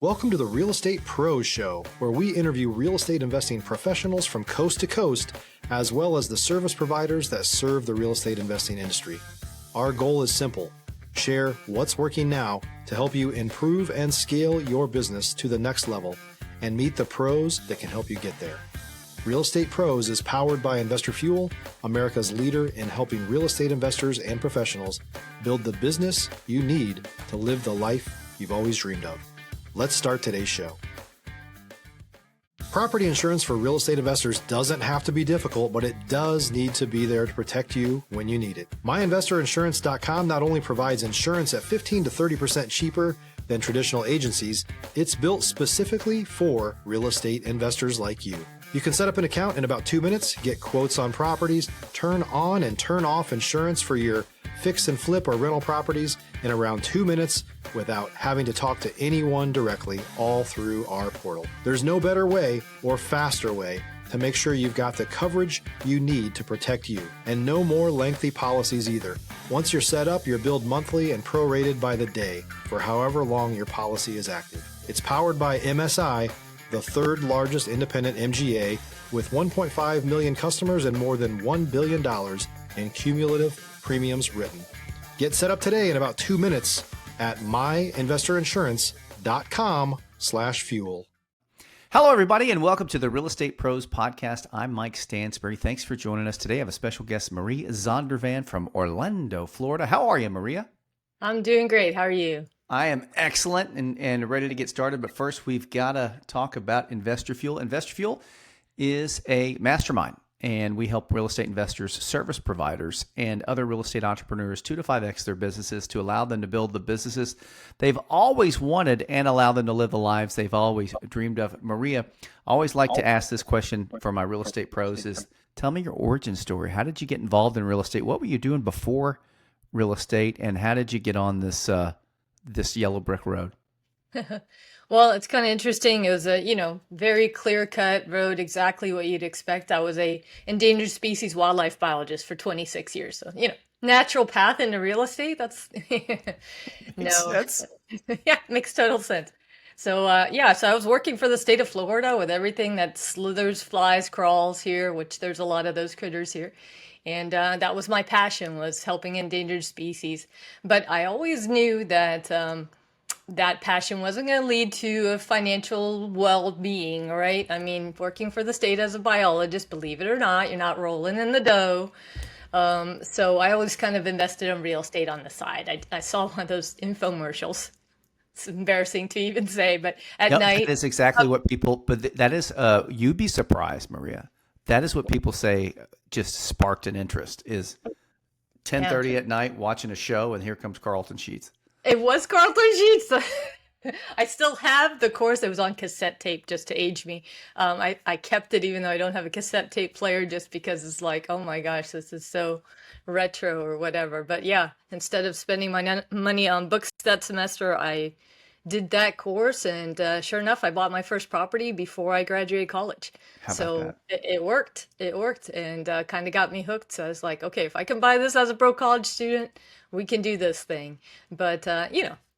Welcome to the Real Estate Pros Show, where we interview real estate investing professionals from coast to coast, as well as the service providers that serve the real estate investing industry. Our goal is simple: share what's working now to help you improve and scale your business to the next level and meet the pros that can help you get there. Real Estate Pros is powered by Investor Fuel, America's leader in helping real estate investors and professionals build the business you need to live the life you've always dreamed of. Let's start today's show. Property insurance for real estate investors doesn't have to be difficult, but it does need to be there to protect you when you need it. MyInvestorInsurance.com not only provides insurance at 15 to 30% cheaper than traditional agencies, it's built specifically for real estate investors like you. You can set up an account in about 2 minutes, get quotes on properties, turn on and turn off insurance for your fix and flip or rental properties in around 2 minutes without having to talk to anyone directly, all through our portal. There's no better way or faster way to make sure you've got the coverage you need to protect you, and no more lengthy policies either. Once you're set up, you're billed monthly and prorated by the day for however long your policy is active. It's powered by MSI, the third largest independent MGA, with 1.5 million customers and more than $1 billion in cumulative premiums written. Get set up today in about 2 minutes at myinvestorinsurance.com/fuel. Hello, everybody, and welcome to the Real Estate Pros Podcast. I'm Mike Stansbury. Thanks for joining us today. I have a special guest, Maria Zondervan from Orlando, Florida. How are you, Maria? I'm doing great. How are you? I am excellent and ready to get started. But first, we've got to talk about Investor Fuel. Investor Fuel is a mastermind, and we help real estate investors, service providers, and other real estate entrepreneurs 2 to 5x their businesses to allow them to build the businesses they've always wanted and allow them to live the lives they've always dreamed of. Maria, I always like to ask this question for my real estate pros is, tell me your origin story. How did you get involved in real estate? What were you doing before real estate, and how did you get on this yellow brick road? Well, it's kind of interesting. It was a, very clear-cut road, exactly what you'd expect. I was a endangered species wildlife biologist for 26 years. So, natural path into real estate. That's Makes sense. Yeah, makes total sense. So, so I was working for the state of Florida with everything that slithers, flies, crawls here, which there's a lot of those critters here. And that was my passion, was helping endangered species. But I always knew that that passion wasn't going to lead to a financial well-being, right? I mean, working for the state as a biologist, believe it or not, you're not rolling in the dough. So I always kind of invested in real estate on the side. I saw one of those infomercials. It's embarrassing to even say, but at night. That is exactly what people, but that is, you'd be surprised, Maria. That is what people say just sparked an interest, is 10:30 at night watching a show, and here comes Carlton Sheets. It was Carlton Sheets. I still have the course. It was on cassette tape, just to age me. I kept it even though I don't have a cassette tape player, just because it's like, oh my gosh, this is so retro or whatever. But yeah, instead of spending my money on books that semester, I did that course, and sure enough, I bought my first property before I graduated college. So it worked. It worked, and kind of got me hooked. So I was like, okay, if I can buy this as a broke college student, we can do this thing. But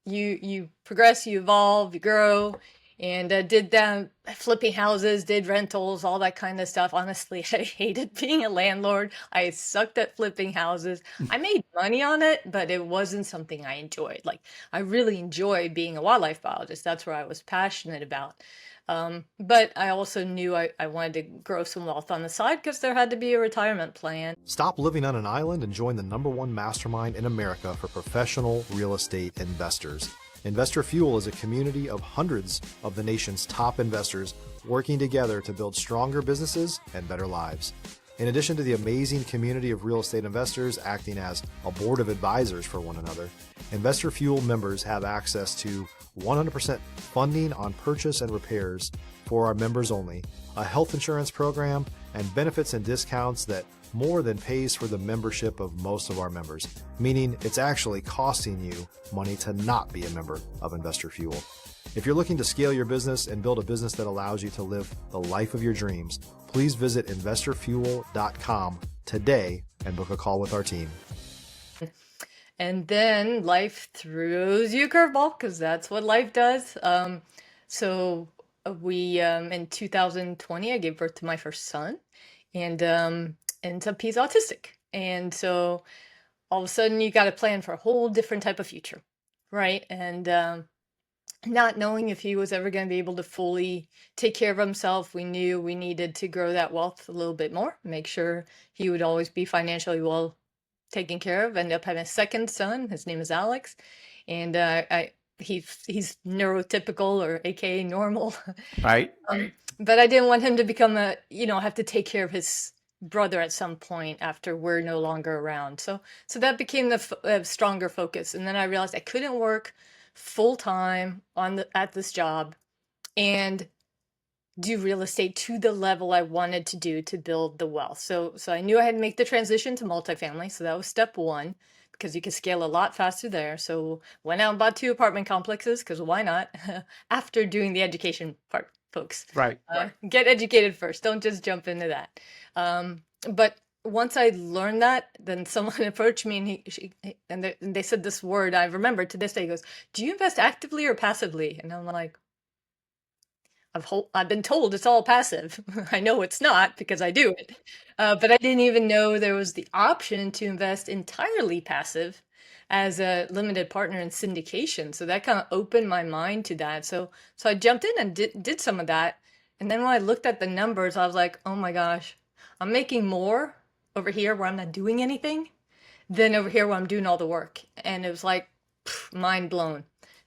you progress, you evolve, you grow, and did that, flipping houses, did rentals, all that kind of stuff. Honestly, I hated being a landlord. I sucked at flipping houses. I made money on it, but it wasn't something I enjoyed. Like, I really enjoy being a wildlife biologist. That's where I was passionate about. But I also knew I wanted to grow some wealth on the side, because there had to be a retirement plan. Stop living on an island and join the #1 mastermind in America for professional real estate investors. Investor Fuel is a community of hundreds of the nation's top investors working together to build stronger businesses and better lives. In addition to the amazing community of real estate investors acting as a board of advisors for one another, Investor Fuel members have access to 100% funding on purchase and repairs for our members only, a health insurance program, and benefits and discounts that more than pays for the membership of most of our members, meaning it's actually costing you money to not be a member of Investor Fuel. If you're looking to scale your business and build a business that allows you to live the life of your dreams, please visit investorfuel.com today and book a call with our team. And then life throws you a curveball, because that's what life does. So we in 2020, I gave birth to my first son, and ends up he's autistic, and so all of a sudden you got to plan for a whole different type of future, right? And not knowing if he was ever going to be able to fully take care of himself, we knew we needed to grow that wealth a little bit more, make sure he would always be financially well taken care of. Ended up having a second son. His name is Alex, and he's neurotypical, or AKA normal. Right. But I didn't want him to become have to take care of his brother at some point after we're no longer around. So that became the stronger focus. And then I realized I couldn't work full time at this job and do real estate to the level I wanted to do to build the wealth. So I knew I had to make the transition to multifamily. So that was step one, because you can scale a lot faster there. So went out and bought 2 apartment complexes, because why not? After doing the education part, folks. Right. Get educated first. Don't just jump into that. But once I learned that, then someone approached me and they said this word I remember to this day. He goes, "Do you invest actively or passively?" And I'm like, I've been told it's all passive. I know it's not, because I do it. But I didn't even know there was the option to invest entirely passive as a limited partner in syndication. So that kind of opened my mind to that. So I jumped in and did some of that. And then when I looked at the numbers, I was like, oh my gosh, I'm making more over here where I'm not doing anything than over here where I'm doing all the work. And it was like mind blown.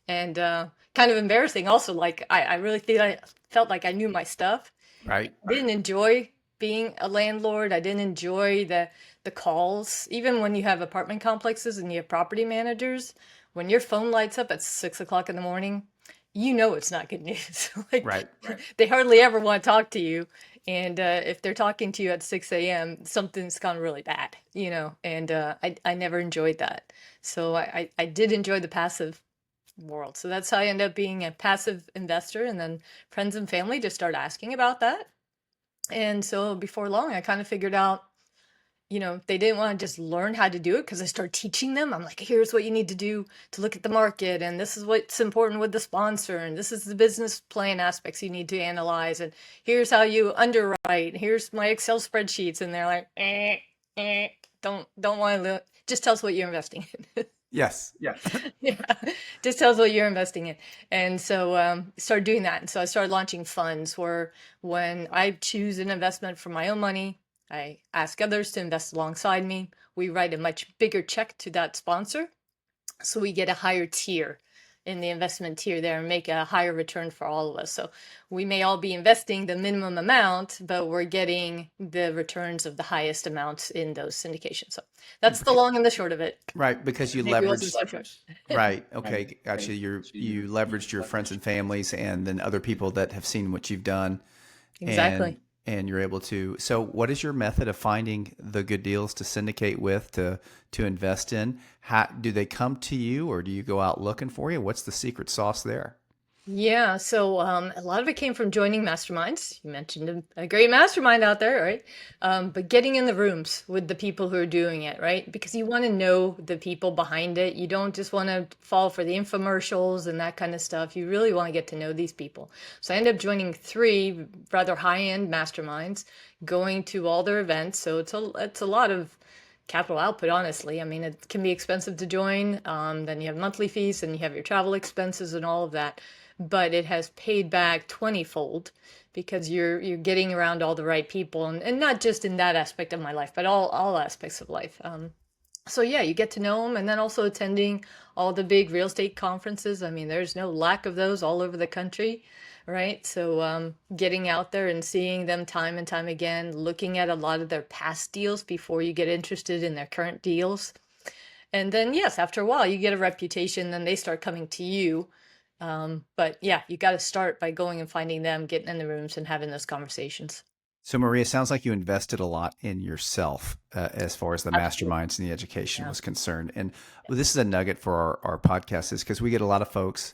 And kind of embarrassing also. Like I really think I felt like I knew my stuff. Right. I didn't enjoy being a landlord. I didn't enjoy the calls. Even when you have apartment complexes and you have property managers, when your phone lights up at 6 o'clock in the morning, you know it's not good news. Like, Right. they hardly ever want to talk to you. And if they're talking to you at 6 a.m., something's gone really bad, and I never enjoyed that. So I did enjoy the passive world. So that's how I ended up being a passive investor. And then friends and family just started asking about that. And so before long, I kind of figured out, they didn't want to just learn how to do it, because I started teaching them. I'm like, here's what you need to do to look at the market. And this is what's important with the sponsor. And this is the business plan aspects you need to analyze. And here's how you underwrite. Here's my Excel spreadsheets. And they're like, don't want to, just tell us what you're investing in. Yes. Yeah. Just tell us what you're investing in. And so started doing that. And so I started launching funds where when I choose an investment for my own money, I ask others to invest alongside me. We write a much bigger check to that sponsor, so we get a higher tier in the investment tier there and make a higher return for all of us. So we may all be investing the minimum amount, but we're getting the returns of the highest amounts in those syndications. So that's the long and the short of it. Right, because you Maybe it leveraged. wasn't so short. Right. Okay. Gotcha. You leveraged your friends and families, and then other people that have seen what you've done. Exactly. And you're able to. So, what is your method of finding the good deals to syndicate with, to invest in? How do they come to you, or do you go out looking for you? What's the secret sauce there? Yeah, so a lot of it came from joining masterminds. You mentioned a great mastermind out there, right? But getting in the rooms with the people who are doing it, right? Because you want to know the people behind it. You don't just want to fall for the infomercials and that kind of stuff. You really want to get to know these people. So I ended up joining 3 rather high-end masterminds, going to all their events. So it's a lot of capital output, honestly. I mean, it can be expensive to join. Then you have monthly fees and you have your travel expenses and all of that. But it has paid back 20-fold, because you're getting around all the right people, and not just in that aspect of my life, but all aspects of life. So yeah, you get to know them, and then also attending all the big real estate conferences. I mean, there's no lack of those all over the country, right? So getting out there and seeing them time and time again, looking at a lot of their past deals before you get interested in their current deals. And then, yes, after a while, you get a reputation, then they start coming to you. But yeah, you got to start by going and finding them, getting in the rooms and having those conversations. So, Maria, sounds like you invested a lot in yourself as far as the masterminds and the education was concerned. And this is a nugget for our podcast, is because we get a lot of folks.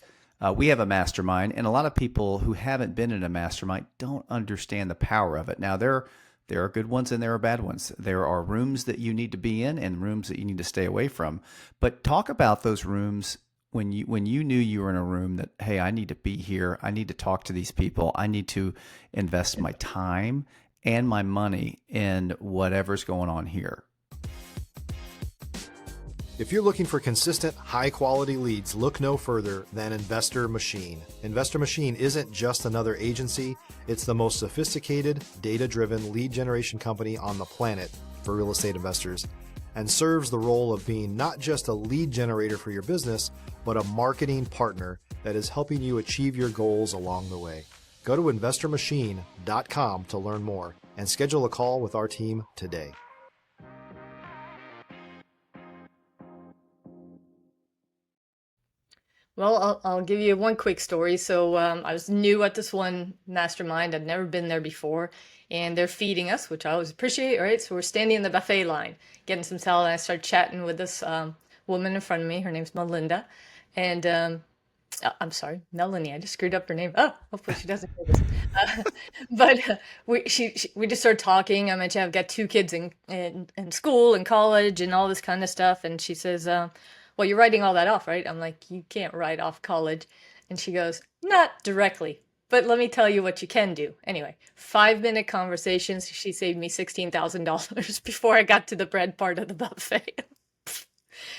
We have a mastermind, and a lot of people who haven't been in a mastermind don't understand the power of it. Now, there are good ones and there are bad ones. There are rooms that you need to be in and rooms that you need to stay away from. But talk about those rooms when you knew you were in a room that, hey, I need to be here, I need to talk to these people, I need to invest my time and my money in whatever's going on here. If you're looking for consistent, high-quality leads, look no further than Investor Machine. Investor Machine isn't just another agency. It's the most sophisticated, data-driven lead generation company on the planet for real estate investors, and serves the role of being not just a lead generator for your business, but a marketing partner that is helping you achieve your goals along the way. Go to investormachine.com to learn more and schedule a call with our team today. Well, I'll give you one quick story. So I was new at this one mastermind. I'd never been there before. And they're feeding us, which I always appreciate, right? So we're standing in the buffet line, getting some salad. And I started chatting with this woman in front of me. Her name's Melinda. And I'm sorry, Melanie. I just screwed up her name. Oh, hopefully she doesn't hear this. We just started talking. I mentioned I've got 2 kids in school and college and all this kind of stuff. And she says, well, you're writing all that off, right? I'm like, you can't write off college. And she goes, not directly, but let me tell you what you can do. Anyway, 5-minute conversations. She saved me $16,000 before I got to the bread part of the buffet.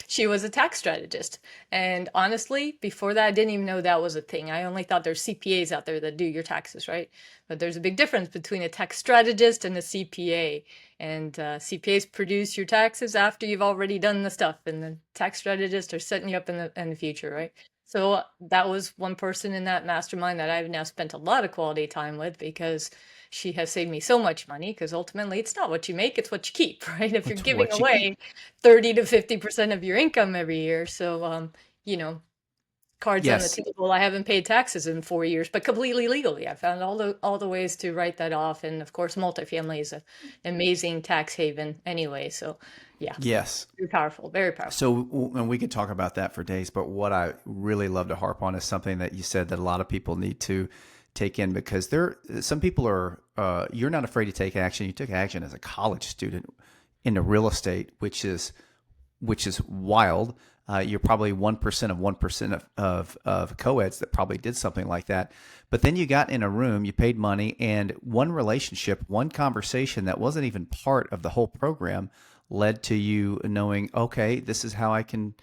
She was a tax strategist. And honestly, before that, I didn't even know that was a thing. I only thought there's CPAs out there that do your taxes, right? But there's a big difference between a tax strategist and a CPA. And CPAs produce your taxes after you've already done the stuff. And the tax strategists are setting you up in the future, right? So that was one person in that mastermind that I've now spent a lot of quality time with, because she has saved me so much money, because ultimately it's not what you make, it's what you keep, right? If you're It's giving what you away 30 to 50% of your income every year. So, cards on the Yes. table. I haven't paid taxes in 4 years, but completely legally. I found all the ways to write that off. And of course, multifamily is an amazing tax haven anyway. So yeah, Yes. very powerful, very powerful. So, and we could talk about that for days, but what I really love to harp on is something that you said that a lot of people need to take in, because some people are, you're not afraid to take action. You took action as a college student into real estate, which is wild. You're probably 1% of 1% of co-eds that probably did something like that. But then you got in a room, you paid money, and one relationship, one conversation that wasn't even part of the whole program led to you knowing, okay, this is how I can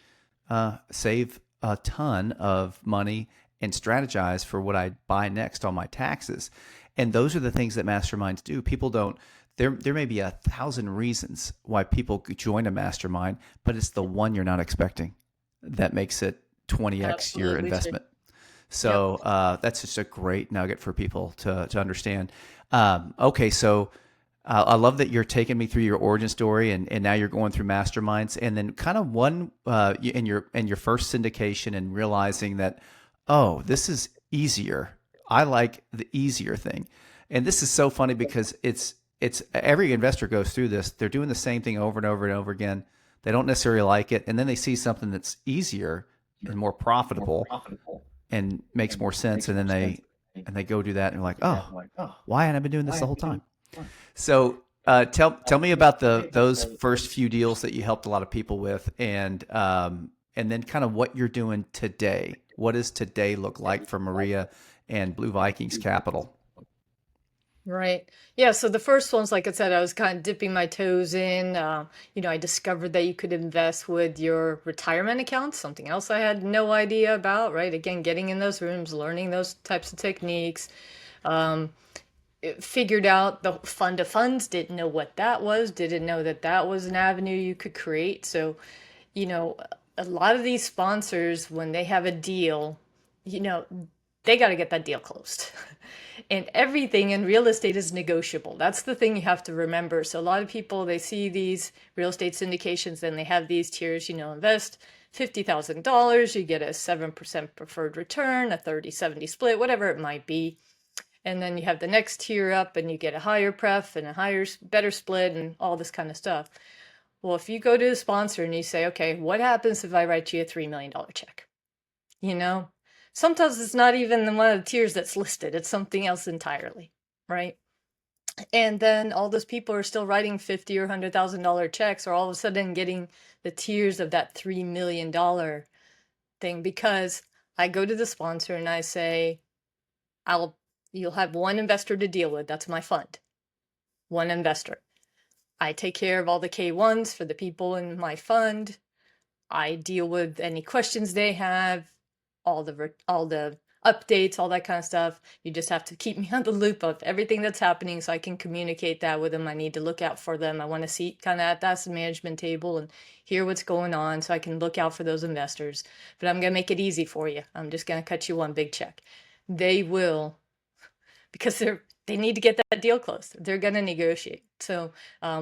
save a ton of money and strategize for what I buy next on my taxes. And those are the things that masterminds do. People don't, there may be 1,000 reasons why people could join a mastermind, but it's the one you're not expecting that makes it 20x your Absolutely true. investment. So that's just a great nugget for people to understand. Okay, so I love that you're taking me through your origin story, and now you're going through masterminds, and then kind of in your first syndication, and realizing that, oh, this is easier. I like the easier thing. And this is so funny, because it's every investor goes through this. They're doing the same thing over and over and over again. They don't necessarily like it, and then they see something that's easier and more profitable and makes more sense, and then they go do that, and they're like, oh, why haven't I been doing this the whole time? So tell me about those first few deals that you helped a lot of people with, and then kind of what you're doing today. What does today look like for Maria and Blue Vikings Capital? Right. Yeah. So the first ones, like I said, I was kind of dipping my toes in. I discovered that you could invest with your retirement accounts, something else I had no idea about, right? Again, getting in those rooms, learning those types of techniques. Figured out the fund of funds, didn't know what that was, didn't know that was an avenue you could create. So, a lot of these sponsors, when they have a deal, they got to get that deal closed. And everything in real estate is negotiable. That's the thing you have to remember. So a lot of people, they see these real estate syndications, and they have these tiers, invest $50,000, you get a 7% preferred return, a 30-70 split, whatever it might be. And then you have the next tier up, and you get a higher pref and a better split and all this kind of stuff. Well, if you go to a sponsor and you say, okay, what happens if I write you a $3 million check? Sometimes it's not even one of the tiers that's listed. It's something else entirely, right? And then all those people are still writing $50,000 or $100,000 checks, or all of a sudden getting the tiers of that $3 million thing because I go to the sponsor and I say, you'll have one investor to deal with. That's my fund. One investor. I take care of all the K1s for the people in my fund. I deal with any questions they have, all the updates, all that kind of stuff. You just have to keep me on the loop of everything that's happening so I can communicate that with them. I need to look out for them. I want to see kind of at the asset management table and hear what's going on so I can look out for those investors. But I'm going to make it easy for you. I'm just going to cut you one big check. They will, because they need to get that deal closed. They're going to negotiate. So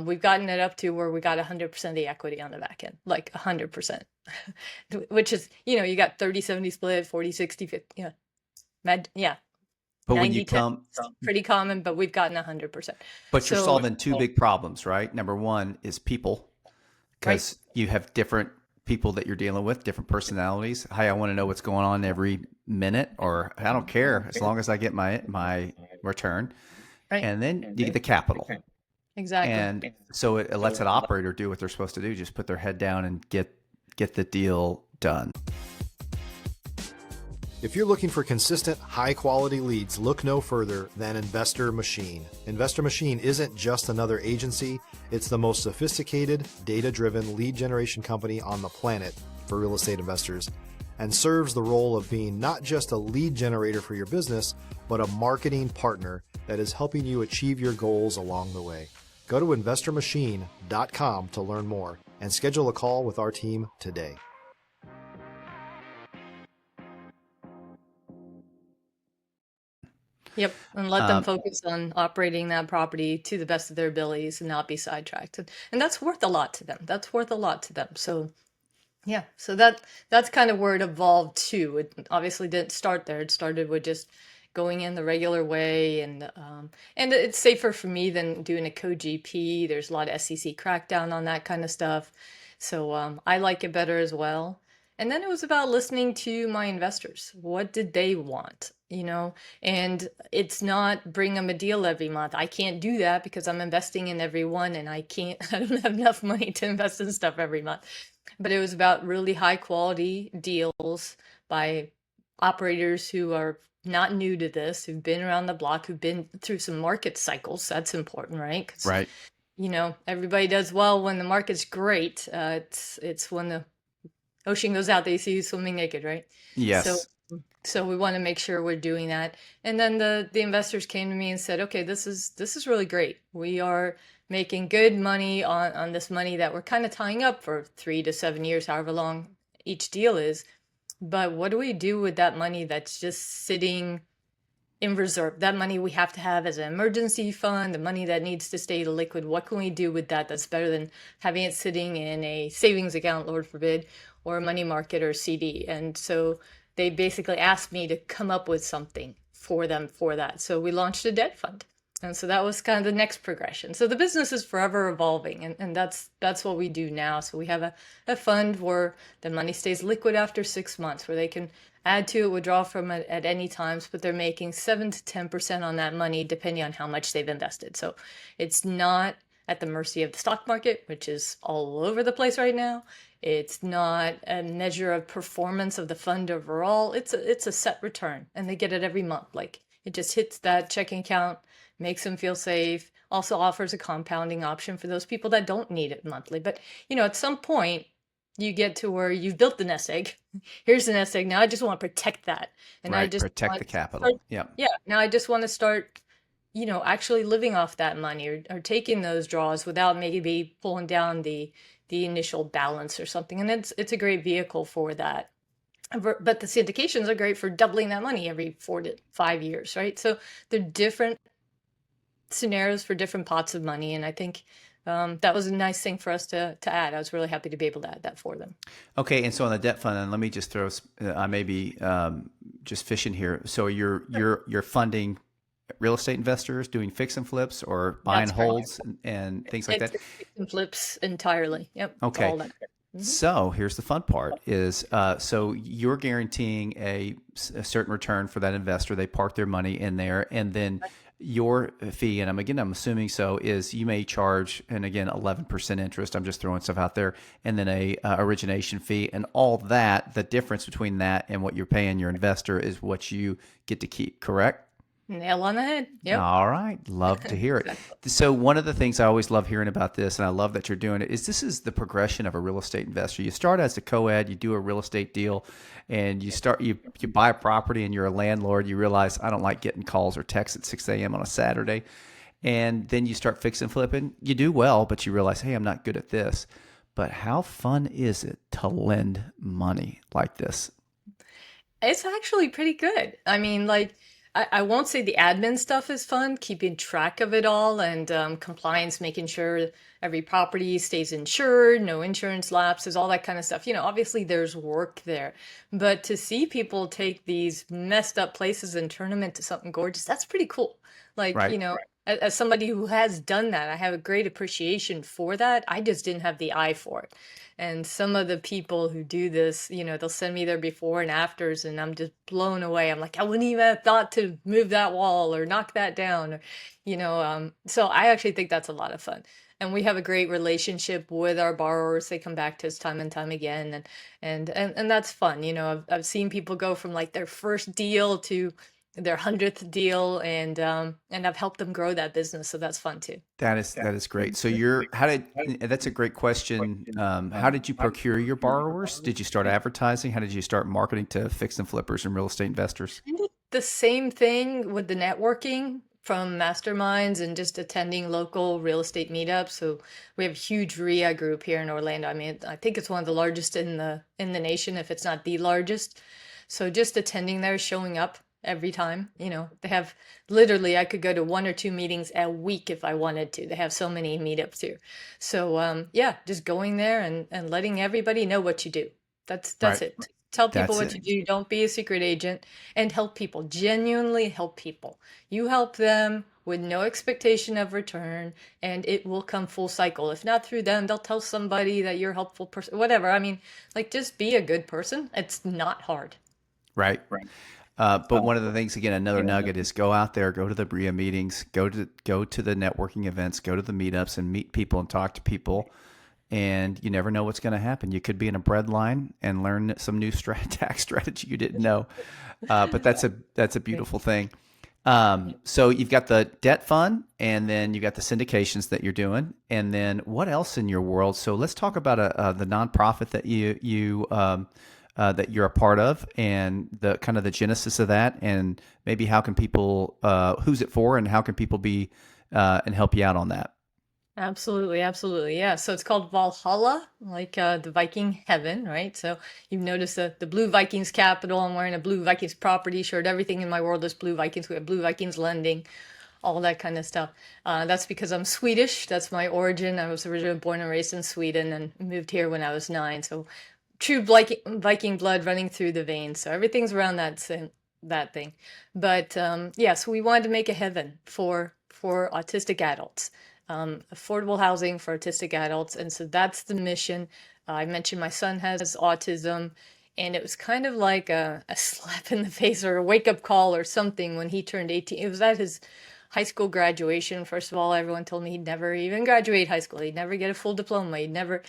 we've gotten it up to where we got 100% of the equity on the back end, like 100%, which is, you got 30-70 split, 40-60, 50, yeah. But when you come, pretty common, but we've gotten 100%. But you're solving two big problems, right? Number one is people, because you have different people that you're dealing with, different personalities. Hi, I want to know what's going on every minute, or I don't care as long as I get my return. Right. And then you get the capital. Exactly. And so it lets an operator do what they're supposed to do, just put their head down and get the deal done. If you're looking for consistent, high-quality leads, look no further than Investor Machine. Investor Machine isn't just another agency. It's the most sophisticated, data-driven lead generation company on the planet for real estate investors, and serves the role of being not just a lead generator for your business, but a marketing partner that is helping you achieve your goals along the way. Go to investormachine.com to learn more and schedule a call with our team today. Yep, and let them focus on operating that property to the best of their abilities and not be sidetracked. And that's worth a lot to them. So yeah, so that's kind of where it evolved to. It obviously didn't start there. It started with just going in the regular way, and it's safer for me than doing a co-GP. There's a lot of SEC crackdown on that kind of stuff. So I like it better as well. And then it was about listening to my investors. What did they want? And it's not bring them a deal every month. I can't do that because I'm investing in everyone and I don't have enough money to invest in stuff every month. But it was about really high quality deals by operators who are not new to this, who've been around the block, who've been through some market cycles. That's important, right? 'Cause, right. Everybody does well when the market's great. It's when the ocean goes out, they see you swimming naked, right? Yes. So we want to make sure we're doing that. And then the investors came to me and said, okay, this is really great. We are making good money on this money that we're kind of tying up for 3 to 7 years, however long each deal is. But what do we do with that money that's just sitting in reserve? That money we have to have as an emergency fund, the money that needs to stay liquid. What can we do with that that's better than having it sitting in a savings account, Lord forbid, or a money market or CD? And so they basically asked me to come up with something for them for that. So we launched a debt fund. And so that was kind of the next progression. So the business is forever evolving, and that's what we do now. So we have a fund where the money stays liquid after 6 months, where they can add to it, withdraw from it at any times, but they're making 7 to 10% on that money, depending on how much they've invested. So it's not at the mercy of the stock market, which is all over the place right now. It's not a measure of performance of the fund overall. It's a set return, and they get it every month. Like it just hits that checking account, makes them feel safe, also offers a compounding option for those people that don't need it monthly. But, at some point, you get to where you've built the nest egg. Here's the nest egg. Now I just want to protect that. And right, I just protect the capital. Yeah. Now I just want to start, actually living off that money or taking those draws without maybe pulling down the initial balance or something. And it's a great vehicle for that. But the syndications are great for doubling that money every 4 to 5 years, right? So they're different scenarios for different pots of money, and I think that was a nice thing for us to add. I was really happy to be able to add that for them. Okay, and so on the debt fund, and let me just throw, I may be just fishing here. So you're funding real estate investors doing fix and flips or buy and holds and things like that? Fix and flips entirely. Yep. Okay. All that. Mm-hmm. So here's the fun part is, so you're guaranteeing a certain return for that investor. They park their money in there, and then your fee, and I'm assuming so, is you may charge, and again, 11% interest. I'm just throwing stuff out there, and then a origination fee, and all that. The difference between that and what you're paying your investor is what you get to keep. Correct? Nail on the head. Yep. All right. Love to hear it. Exactly. So one of the things I always love hearing about this, and I love that you're doing it, is this is the progression of a real estate investor. You start as a co-ed, you do a real estate deal, and you buy a property and you're a landlord. You realize, I don't like getting calls or texts at 6 a.m. on a Saturday. And then you start fixing, flipping. You do well, but you realize, hey, I'm not good at this. But how fun is it to lend money like this? It's actually pretty good. I mean, like, I won't say the admin stuff is fun, keeping track of it all and compliance, making sure every property stays insured, no insurance lapses, all that kind of stuff. Obviously there's work there, but to see people take these messed up places and turn them into something gorgeous, that's pretty cool. Like, Right. as somebody who has done that, I have a great appreciation for that. I just didn't have the eye for it. And some of the people who do this, they'll send me their before and afters, and I'm just blown away. I'm like, I wouldn't even have thought to move that wall or knock that down, or, so I actually think that's a lot of fun. And we have a great relationship with our borrowers. They come back to us time and time again, and that's fun. I've seen people go from like their first deal to their 100th deal, and I've helped them grow that business, so that's fun too. That is great. So that's a great question. How did you procure your borrowers? Did you start advertising? How did you start marketing to fix and flippers and real estate investors? I did the same thing with the networking from masterminds and just attending local real estate meetups. So we have a huge RIA group here in Orlando. I mean, I think it's one of the largest in the nation, if it's not the largest. So just attending there, showing up every time. They have literally, I could go to 1 or 2 meetings a week if I wanted to. They have so many meetups here. So yeah, just going there and letting everybody know what you do. That's Right. it. Tell people That's what it. you do. Don't be a secret agent, and help people. Genuinely help people. You help them with no expectation of return, and it will come full cycle. If not through them, they'll tell somebody that you're a helpful person, whatever. I mean, like, just be a good person. It's not hard. Right. But one of the things, again, another nugget is go out there, go to the BRIA meetings, go to the networking events, go to the meetups and meet people and talk to people. And you never know what's going to happen. You could be in a bread line and learn some new tax strategy you didn't know. But that's a beautiful thing. So you've got the debt fund, and then you've got the syndications that you're doing, and then what else in your world? So let's talk about the nonprofit that that you're a part of, and the kind of the genesis of that, and maybe how can people, who's it for, and how can people be and help you out on that? Absolutely, absolutely. Yeah. So it's called Valhalla, like the Viking heaven, right? So you've noticed the blue Vikings capital. I'm wearing a blue Vikings property shirt. Everything in my world is blue Vikings. We have blue Vikings lending, all that kind of stuff. That's because I'm Swedish. That's my origin. I was originally born and raised in Sweden and moved here when I was 9. So true Viking blood running through the veins. So everything's around that thing. But yeah, so we wanted to make a heaven for autistic adults. Affordable housing for autistic adults. And so that's the mission. I mentioned my son has autism, and it was kind of like a slap in the face or a wake up call or something when he turned 18. It was at his high school graduation. First of all, everyone told me he'd never even graduate high school. He'd never get a full diploma. He'd never.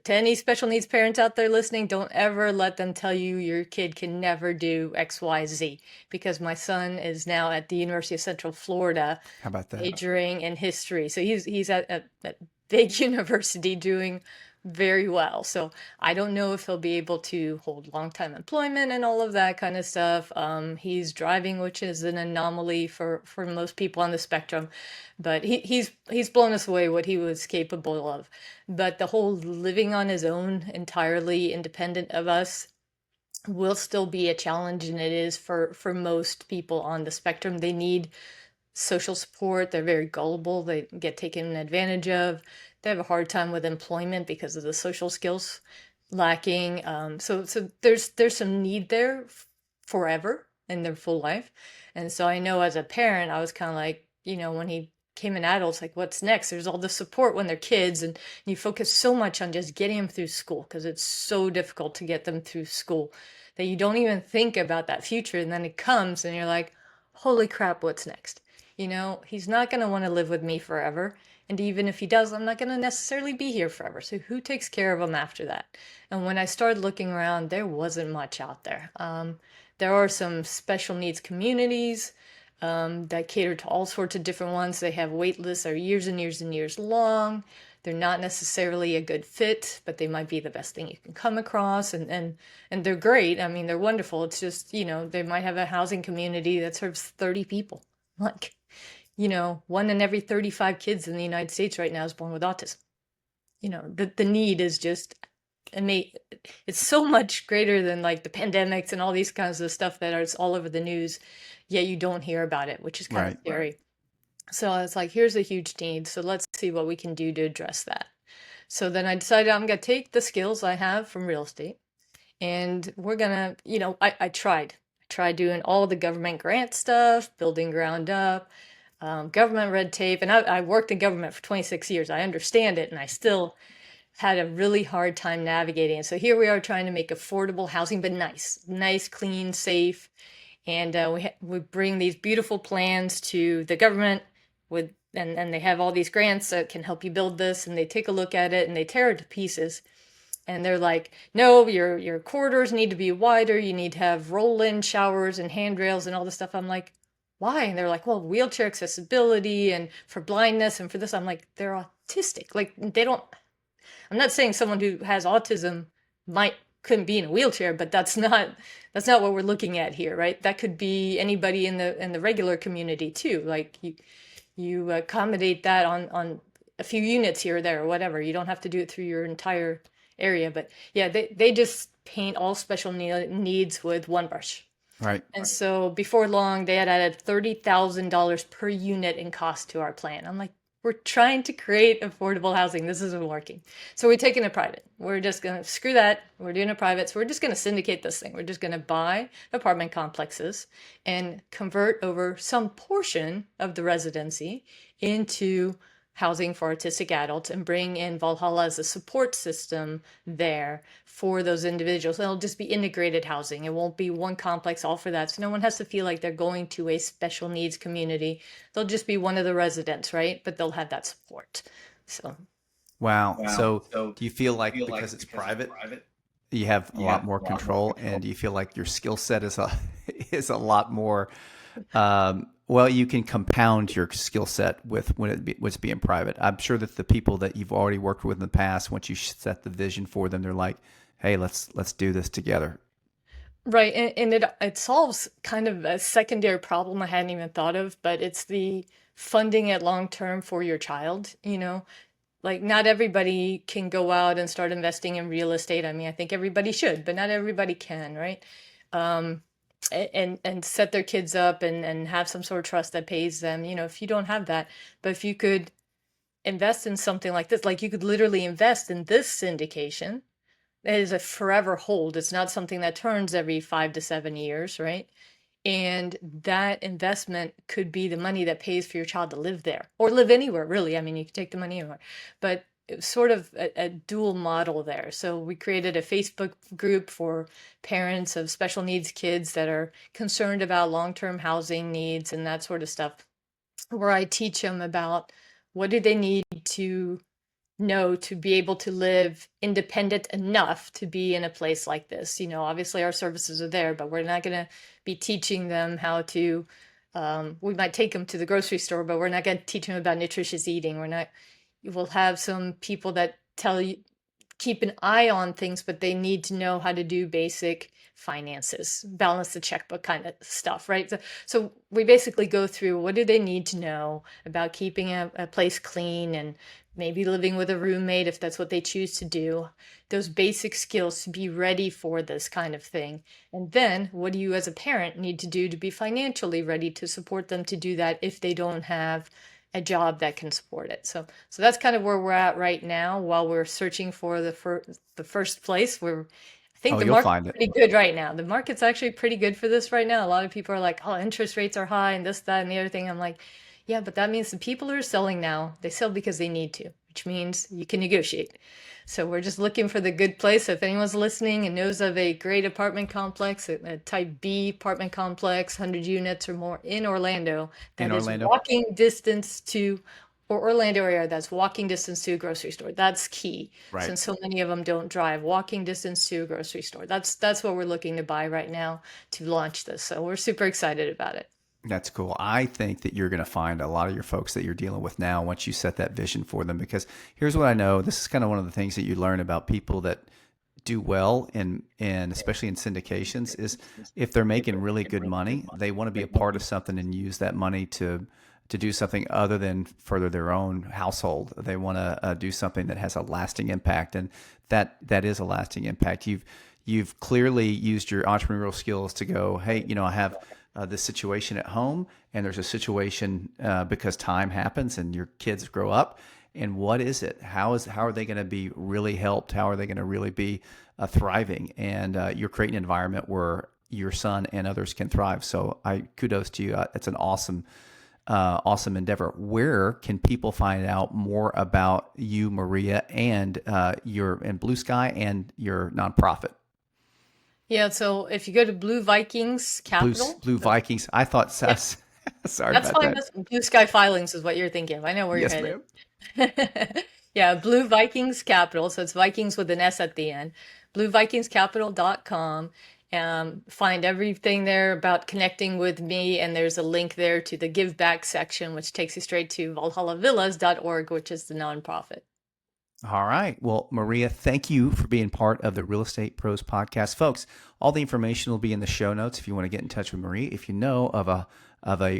To any special needs parents out there listening, don't ever let them tell you your kid can never do X, Y, Z, because my son is now at the University of Central Florida How about that? majoring in history. So he's at big university doing very well. So I don't know if he'll be able to hold long-time employment and all of that kind of stuff. He's driving, which is an anomaly for most people on the spectrum, but he's blown us away what he was capable of. But the whole living on his own, entirely independent of us, will still be a challenge, and it is for most people on the spectrum. They need social support. They're very gullible. They get taken advantage of. They have a hard time with employment because of the social skills lacking. So there's some need there forever in their full life. And so I know as a parent, I was kind of like, when he came an adult, it's like, what's next? There's all the support when they're kids, and you focus so much on just getting them through school because it's so difficult to get them through school that you don't even think about that future. And then it comes and you're like, holy crap, what's next? He's not going to want to live with me forever. And even if he does, I'm not going to necessarily be here forever. So who takes care of him after that? And when I started looking around, there wasn't much out there. There are some special needs communities that cater to all sorts of different ones. They have wait lists that are years and years and years long. They're not necessarily a good fit, but they might be the best thing you can come across. And they're great. I mean, they're wonderful. It's just, they might have a housing community that serves 30 people. Like, 1 in every 35 kids in the United States right now is born with autism. The need is just, it's so much greater than like the pandemics and all these kinds of stuff that are all over the news, yet you don't hear about it, which is kind of scary. Right. So I was like, here's a huge need. So let's see what we can do to address that. So then I decided I'm going to take the skills I have from real estate and we're going to, I tried doing all the government grant stuff, building ground up, government red tape. And I worked in government for 26 years. I understand it. And I still had a really hard time navigating it. So here we are trying to make affordable housing, but nice, clean, safe. And we bring these beautiful plans to the government and they have all these grants that can help you build this, and they take a look at it and they tear it to pieces. And they're like, no, your corridors need to be wider. You need to have roll-in showers and handrails and all this stuff. I'm like, why? And they're like, well, wheelchair accessibility and for blindness and for this. I'm like, they're autistic. Like I'm not saying someone who has autism couldn't be in a wheelchair, but that's not what we're looking at here, right? That could be anybody in the regular community too. Like you accommodate that on a few units here or there or whatever. You don't have to do it through your entire area. But yeah, they just paint all special needs with one brush. Right. And so before long, they had added $30,000 per unit in cost to our plan. I'm like, we're trying to create affordable housing. This isn't working. So we're taking it private. We're just going to screw that. We're doing it private. So we're just going to syndicate this thing. We're just going to buy apartment complexes and convert over some portion of the residency into housing for autistic adults and bring in Valhalla as a support system there for those individuals. It'll just be integrated housing. It won't be one complex all for that. So no one has to feel like they're going to a special needs community. They'll just be one of the residents, right? But they'll have that support. So. Wow. So do you feel like because it's private, you have a lot more control, and do you feel like your skill set is a lot more, well, you can compound your skill set with when it's being private. I'm sure that the people that you've already worked with in the past, once you set the vision for them, they're like, hey, let's do this together. Right. And it solves kind of a secondary problem I hadn't even thought of, but it's the funding it long term for your child. Like not everybody can go out and start investing in real estate. I mean, I think everybody should, but not everybody can, right? And set their kids up and have some sort of trust that pays them, if you don't have that. But if you could invest in something like this, like you could literally invest in this syndication, it is a forever hold. It's not something that turns every 5 to 7 years, right? And that investment could be the money that pays for your child to live there or live anywhere, really. I mean, you can take the money anywhere, but it was sort of a dual model there. So we created a Facebook group for parents of special needs kids that are concerned about long-term housing needs and that sort of stuff, where I teach them about what do they need to know to be able to live independent enough to be in a place like this. Obviously our services are there, but we're not going to be teaching them how to, we might take them to the grocery store, but we're not going to teach them about nutritious eating. We'll have some people that tell you, keep an eye on things, but they need to know how to do basic finances, balance the checkbook kind of stuff, right? So we basically go through what do they need to know about keeping a place clean and maybe living with a roommate if that's what they choose to do, those basic skills to be ready for this kind of thing. And then what do you as a parent need to do to be financially ready to support them to do that if they don't have a job that can support it. So that's kind of where we're at right now while we're searching for the first place. I think the market's pretty good right now. The market's actually pretty good for this right now. A lot of people are like, oh, interest rates are high and this, that, and the other thing. I'm like, yeah, but that means the people who are selling now, they sell because they need to. which means you can negotiate. So we're just looking for the good place. So if anyone's listening and knows of a great apartment complex, a type B apartment complex, 100 units or more in Orlando, that is walking distance to, or Orlando area, that's walking distance to a grocery store. That's key. Right. Since so many of them don't drive, walking distance to a grocery store. That's what we're looking to buy right now to launch this. So we're super excited about it. That's cool. I think that you're going to find a lot of your folks that you're dealing with now once you set that vision for them, because here's what I know. This is kind of one of the things that you learn about people that do well and especially in syndications is if they're making really good money, they want to be a part of something and use that money to do something other than further their own household. They want to do something that has a lasting impact, and that is a lasting impact. You've clearly used your entrepreneurial skills to go, hey, I have this situation at home, and there's a situation because time happens and your kids grow up. And what is it? How are they going to be really helped? How are they going to really be thriving? And you're creating an environment where your son and others can thrive. So kudos to you. It's an awesome endeavor. Where can people find out more about you, Maria, and Blue Sky and your nonprofit? Yeah, so if you go to Blue Vikings Capital. Blue Vikings. I thought, yeah. Sorry That's about fine. that. Blue Sky Filings is what you're thinking of. I know where you're headed. Yeah, Blue Vikings Capital. So it's Vikings with an S at the end. BlueVikingsCapital.com. Find everything there about connecting with me. And there's a link there to the Give Back section, which takes you straight to ValhallaVillas.org, which is the nonprofit. All right. Well, Maria, thank you for being part of the Real Estate Pros podcast. Folks, all the information will be in the show notes if you want to get in touch with Maria. If you know of a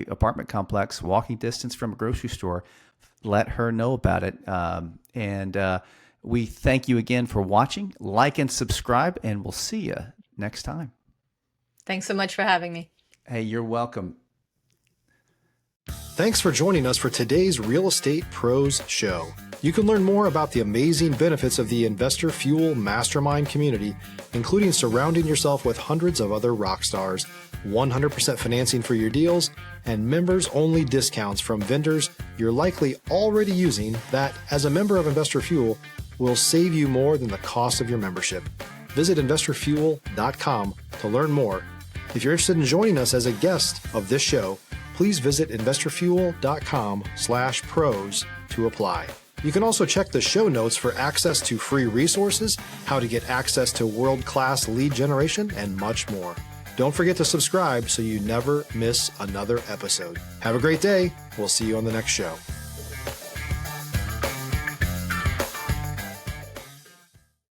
apartment complex walking distance from a grocery store, let her know about it. We thank you again for watching. Like and subscribe, and we'll see you next time. Thanks so much for having me. Hey, you're welcome. Thanks for joining us for today's Real Estate Pros show. You can learn more about the amazing benefits of the Investor Fuel Mastermind community, including surrounding yourself with hundreds of other rock stars, 100% financing for your deals, and members-only discounts from vendors you're likely already using that, as a member of Investor Fuel, will save you more than the cost of your membership. Visit investorfuel.com to learn more. If you're interested in joining us as a guest of this show, please visit investorfuel.com/pros to apply. You can also check the show notes for access to free resources, how to get access to world-class lead generation, and much more. Don't forget to subscribe so you never miss another episode. Have a great day. We'll see you on the next show.